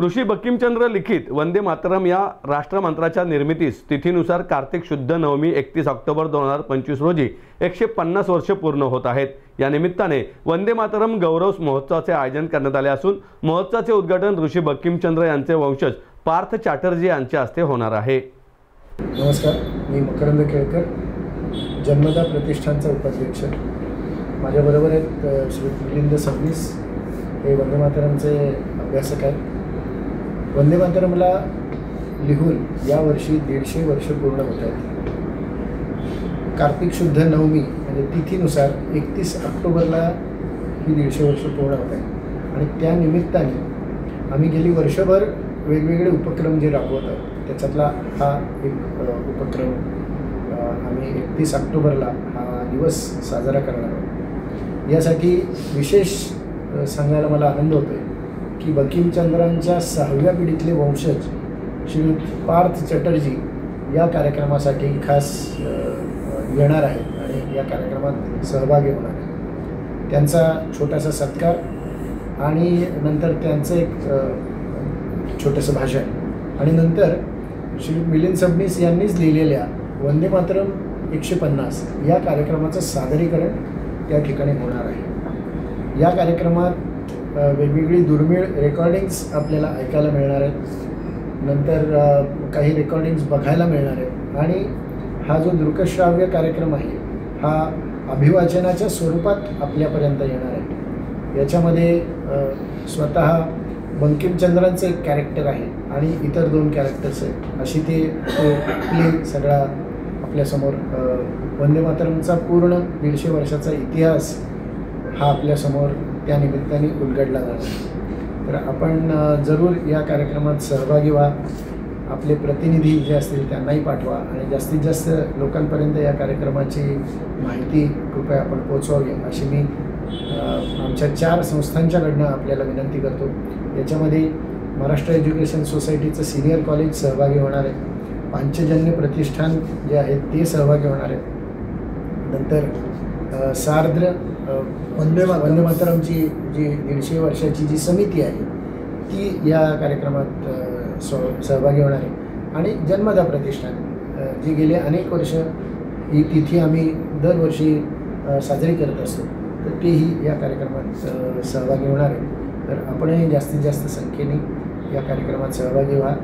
ऋषी बंकिमचंद्र लिखित वंदे मातरम या राष्ट्रमंत्राच्या निर्मितीस तिथीनुसार कार्तिक शुद्ध नवमी 31 ऑक्टोबर 2025 रोजी 150 वर्ष पूर्ण होत आहेत। या निमित्ताने वंदे मातरम गौरव महोत्सवाचे आयोजन करण्यात आले असून महोत्सवाचे उद्घाटन ऋषी बंकिमचंद्र यांचे वंशज पार्थ चॅटर्जी यांच्या हस्ते होणार आहे। नमस्कार, मी मकरंद केळकर, जन्मदा प्रतिष्ठानचा उपाध्यक्ष। माझ्याबरोबर आहेत श्री मिलिंद सबनीस, हे वंदे मातरमचे अभ्यासक आहेत। वंदे मातरमला लिहून यावर्षी 150 वर्ष पूर्ण होत आहेत। कार्तिक शुद्ध नवमी म्हणजे तिथीनुसार 31 ऑक्टोबरला ही 150 वर्ष पूर्ण होत आहेत आणि त्या निमित्ताने आम्ही गेली वर्षभर वेगवेगळे उपक्रम जे राबवत आहोत त्याच्यातला हा एक उपक्रम आम्ही 31 ऑक्टोबरला हा दिवस साजरा करणार आहोत। यासाठी विशेष सांगायला मला आनंद होतो आहे की बंकिमचंद्रांच्या 6व्या पिढीतले वंशज श्री पार्थ चॅटर्जी या कार्यक्रमासाठी खास येणार आहेत आणि या कार्यक्रमात सहभागी होणार आहेत। त्यांचा छोटासा सत्कार आणि नंतर त्यांचं एक छोटंसं भाषण आणि नंतर श्री मिलिंद सबनीस यांनीच लिहिलेल्या वंदे मातरम 150 या कार्यक्रमाचं सादरीकरण त्या ठिकाणी होणार आहे। या कार्यक्रमात वेगवेगळी दुर्मिळ रेकॉर्डिंग्स आपल्याला ऐकायला मिळणार आहेत, नंतर काही रेकॉर्डिंग्स बघायला मिळणार आहेत आणि हा जो दृकश्राव्य कार्यक्रम आहे हा अभिवाचनाच्या स्वरूपात आपल्यापर्यंत येणार आहे। याच्यामध्ये स्वतः बंकिमचंद्रांचं एक कॅरेक्टर आहे आणि इतर 2 कॅरेक्टर्स आहेत, अशी ते प्ले सगळा आपल्यासमोर वंदे मातरमचा पूर्ण 150 वर्षाचा इतिहास हा आपल्यासमोर त्या निमित्ताने उलगडला जातो। तर आपण जरूर या कार्यक्रमात सहभागी व्हा, आपले प्रतिनिधी जे असतील त्यांनाही पाठवा आणि जास्तीत जास्त लोकांपर्यंत या कार्यक्रमाची माहिती कृपया आपण पोचवावी अशी मी आमच्या 4 संस्थांच्याकडनं आपल्याला विनंती करतो। याच्यामध्ये महाराष्ट्र एज्युकेशन सोसायटीचं सिनियर कॉलेज सहभागी होणार आहे, पांचजन्य प्रतिष्ठान जे आहेत ते सहभागी होणार आहेत, नंतर सार्द्र वंदे मातरमची जी 150 वर्षाची जी समिती आहे ती या कार्यक्रमात सहभागी होणार आहे आणि जन्मदा प्रतिष्ठान जी गेले अनेक वर्ष ही तिथी आम्ही दरवर्षी साजरी करत असतो तर तेही या कार्यक्रमात सहभागी होणार आहे। तर आपणही जास्तीत जास्त संख्येने या कार्यक्रमात सहभागी व्हा।